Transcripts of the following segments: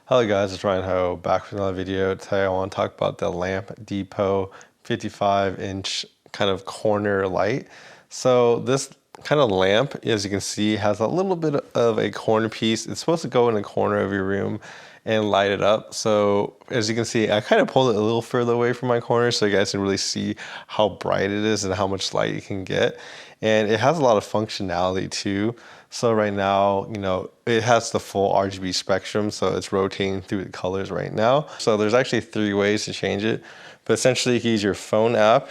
Hello guys, it's Ryan Ho back with another video. Today I want to talk about the Lamp Depot 55-inch kind of corner light. So this kind of lamp, as you can see, has a little bit of a corner piece. It's supposed to go in the corner of your room and light it up. So as you can see, I kind of pulled it a little further away from my corner so you guys can really see how bright it is and how much light you can get. And it has a lot of functionality too. So right now, it has the full RGB spectrum, so it's rotating through the colors right now. So there's actually 3 ways to change it. But essentially you can use your phone app.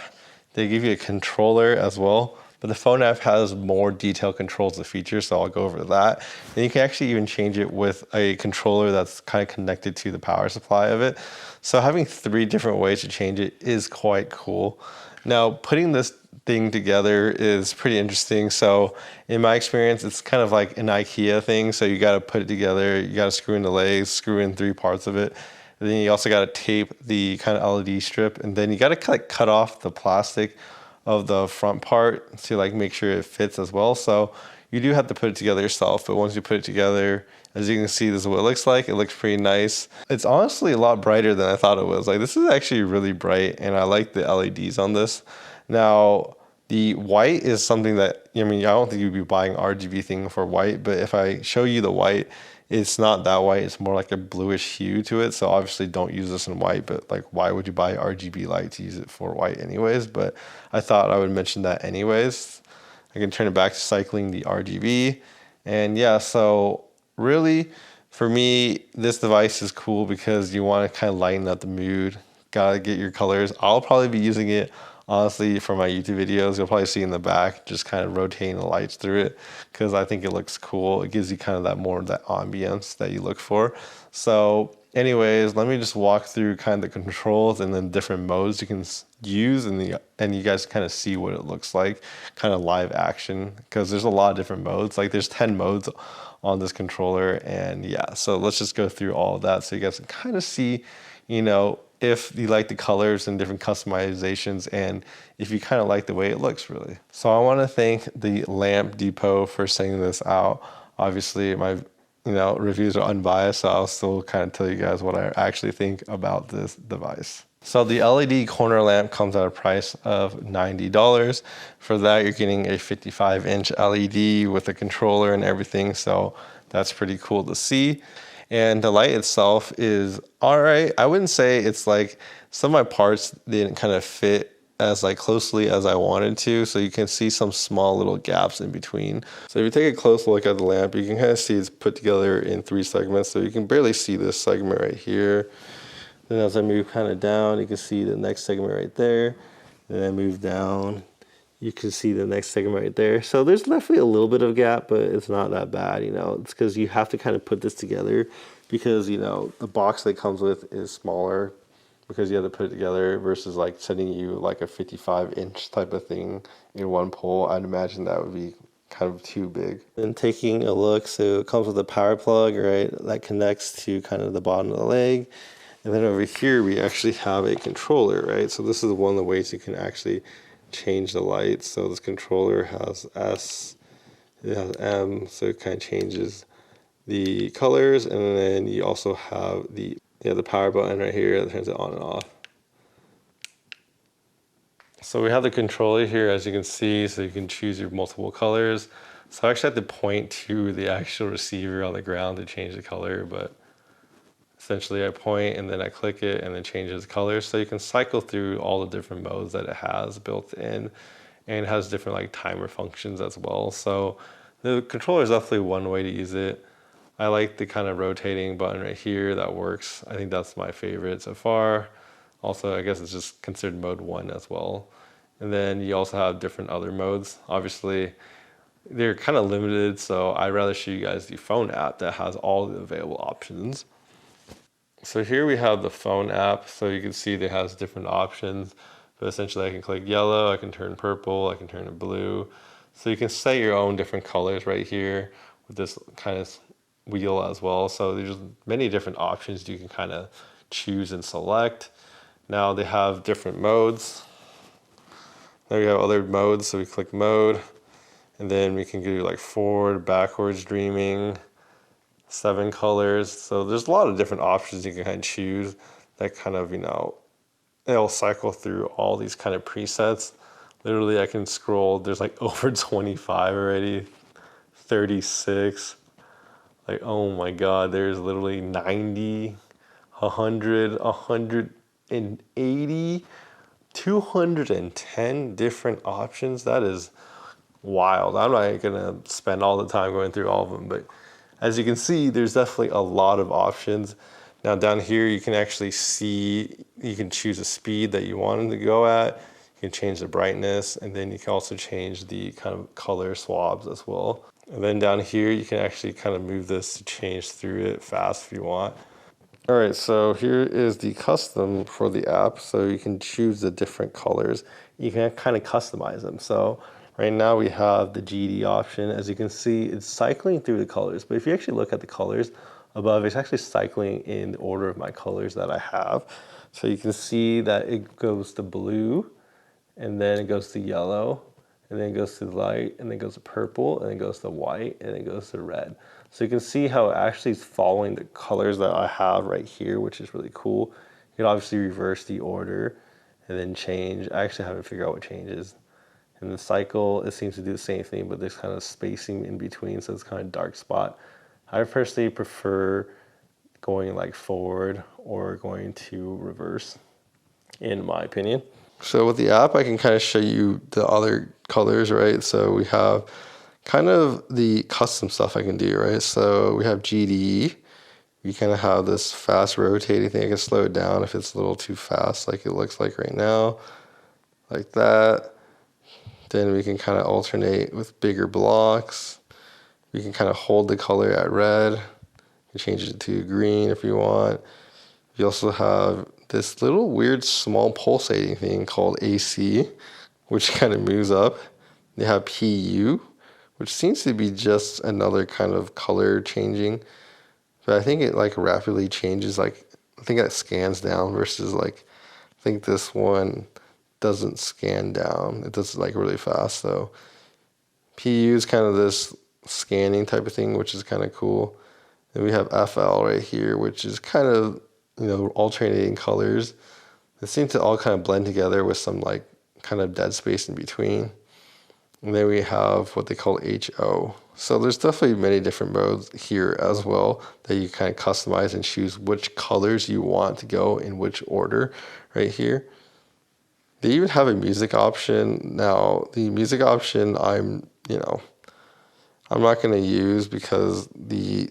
They give you a controller as well. But the phone app has more detailed controls and features, so I'll go over that. And you can actually even change it with a controller that's kind of connected to the power supply of it. So having 3 different ways to change it is quite cool. Now, putting this thing together is pretty interesting. So in my experience, it's kind of like an IKEA thing. So you got to put it together, you got to screw in the legs, screw in 3 parts of it. And then you also got to tape the kind of LED strip, and then you got to like cut off the plastic of the front part to like make sure it fits as well. So you do have to put it together yourself, but once you put it together, as you can see, this is what it looks like. It looks pretty nice. It's honestly a lot brighter than I thought it was. Like, this is actually really bright, and I like the LEDs on this. Now, the white is something that, I don't think you'd be buying RGB thing for white, but if I show you the white, it's not that white. It's more like a bluish hue to it. So obviously don't use this in white, but like, why would you buy RGB light to use it for white anyways? But I thought I would mention that anyways. I can turn it back to cycling the RGB. And yeah, so really for me, this device is cool because you want to kind of lighten up the mood. Gotta get your colors. I'll probably be using it honestly for my YouTube videos. You'll probably see in the back, just kind of rotating the lights through it because I think it looks cool. It gives you kind of that ambience that you look for. So anyways, let me just walk through kind of the controls and then different modes you can use, and you guys kind of see what it looks like kind of live action, because there's a lot of different modes. Like, there's 10 modes on this controller, and yeah, so let's just go through all of that so you guys can kind of see, if you like the colors and different customizations, and if you kind of like the way it looks, really. So I want to thank the Lamp Depot for sending this out. Obviously my reviews are unbiased, so I'll still kind of tell you guys what I actually think about this device. So the LED corner lamp comes at a price of $90. For that, you're getting a 55-inch LED with a controller and everything, so that's pretty cool to see. And the light itself is all right. I wouldn't say it's like, some of my parts didn't kind of fit as like closely as I wanted to. So you can see some small little gaps in between. So if you take a close look at the lamp, you can kind of see it's put together in 3 segments. So you can barely see this segment right here. Then as I move kind of down, you can see the next segment right there. Then I move down, you can see the next segment right there. So there's definitely a little bit of gap, but it's not that bad, It's because you have to kind of put this together because, the box that it comes with is smaller because you have to put it together versus like sending you like a 55-inch type of thing in one pull. I'd imagine that would be kind of too big. And taking a look, so it comes with a power plug, right? That connects to kind of the bottom of the leg. And then over here, we actually have a controller, right? So this is one of the ways you can actually change the lights. So this controller has S, it has M, so it kind of changes the colors. And then you also have the power button right here that turns it on and off. So we have the controller here, as you can see, so you can choose your multiple colors. So I actually have to point to the actual receiver on the ground to change the color, but essentially I point and then I click it and then changes colors. So you can cycle through all the different modes that it has built in, and it has different like timer functions as well. So the controller is definitely one way to use it. I like the kind of rotating button right here that works. I think that's my favorite so far. Also, I guess it's just considered mode 1 as well. And then you also have different other modes. Obviously, they're kind of limited, so I'd rather show you guys the phone app that has all the available options. So here we have the phone app, so you can see it has different options, but essentially I can click yellow, I can turn purple, I can turn it blue. So you can set your own different colors right here with this kind of wheel as well. So there's many different options you can kind of choose and select. Now they have different modes. There you have other modes, so we click mode, and then we can do like forward, backwards, dreaming, 7 colors. So there's a lot of different options you can kind of choose that kind of, it'll cycle through all these kind of presets. Literally, I can scroll, there's like over 25 already, 36. Like, oh my God, there's literally 90, 100, 180, 210 different options. That is wild. I'm not gonna spend all the time going through all of them, but as you can see, there's definitely a lot of options. Now down here, you can actually see, you can choose a speed that you want them to go at. You can change the brightness, and then you can also change the kind of color swabs as well. And then down here, you can actually kind of move this to change through it fast if you want. All right, so here is the custom for the app. So you can choose the different colors. You can kind of customize them. So right now we have the GD option. As you can see, it's cycling through the colors. But if you actually look at the colors above, it's actually cycling in the order of my colors that I have. So you can see that it goes to blue, and then it goes to yellow, and then it goes to light, and then it goes to purple, and then it goes to white, and then it goes to red. So you can see how it actually is following the colors that I have right here, which is really cool. You can obviously reverse the order and then change. I actually haven't figured out what changes. In the cycle, it seems to do the same thing, but there's kind of spacing in between, so it's kind of dark spot. I personally prefer going like forward or going to reverse, in my opinion. So with the app, I can kind of show you the other colors, right? So we have kind of the custom stuff I can do, right? So we have GD. You kind of have this fast rotating thing. I can slow it down if it's a little too fast, like it looks like right now, like that. Then we can kind of alternate with bigger blocks. We can kind of hold the color at red. You can change it to green if you want. You also have this little weird small pulsating thing called AC, which kind of moves up. They have PU, which seems to be just another kind of color changing. But I think it like rapidly changes, like I think that scans down versus like I think this one doesn't scan down. It does like really fast. So PU is kind of this scanning type of thing, which is kind of cool. Then we have FL right here, which is kind of, alternating colors. They seem to all kind of blend together with some like kind of dead space in between. And then we have what they call HO. So there's definitely many different modes here as well that you kind of customize and choose which colors you want to go in which order right here. They even have a music option. Now the music option I'm not going to use because they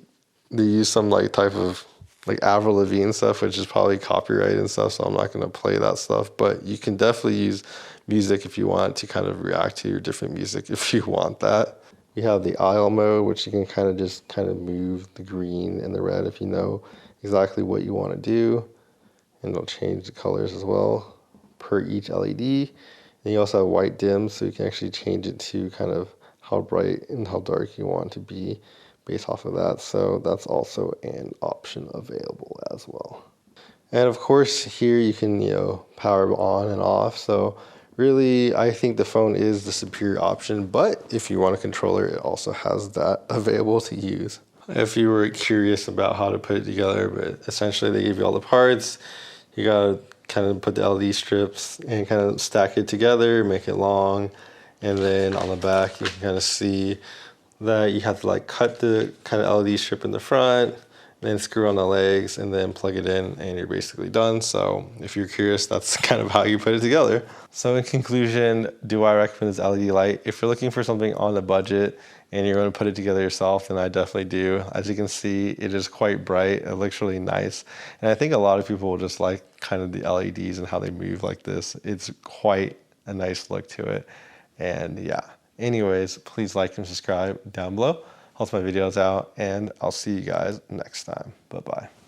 use some like type of like Avril Lavigne stuff, which is probably copyright and stuff, so I'm not going to play that stuff. But you can definitely use music if you want to kind of react to your different music if you want that. You have the aisle mode, which you can kind of move the green and the red if you know exactly what you want to do. And it'll change the colors as well per each LED. And you also have white dim, so you can actually change it to kind of how bright and how dark you want it to be based off of that. So that's also an option available as well. And of course here you can, power on and off. So really I think the phone is the superior option, but if you want a controller, it also has that available to use. If you were curious about how to put it together, but essentially they give you all the parts. You gotta kind of put the LED strips and kind of stack it together, make it long. And then on the back, you can kind of see that you have to like cut the kind of LED strip in the front, then screw on the legs and then plug it in and you're basically done. So if you're curious, that's kind of how you put it together. So in conclusion, do I recommend this LED light? If you're looking for something on a budget and you're going to put it together yourself, then I definitely do. As you can see, it is quite bright. It looks really nice. And I think a lot of people will just like kind of the LEDs and how they move like this. It's quite a nice look to it. And yeah, anyways, please like and subscribe down below. Helps my videos out, and I'll see you guys next time. Bye-bye.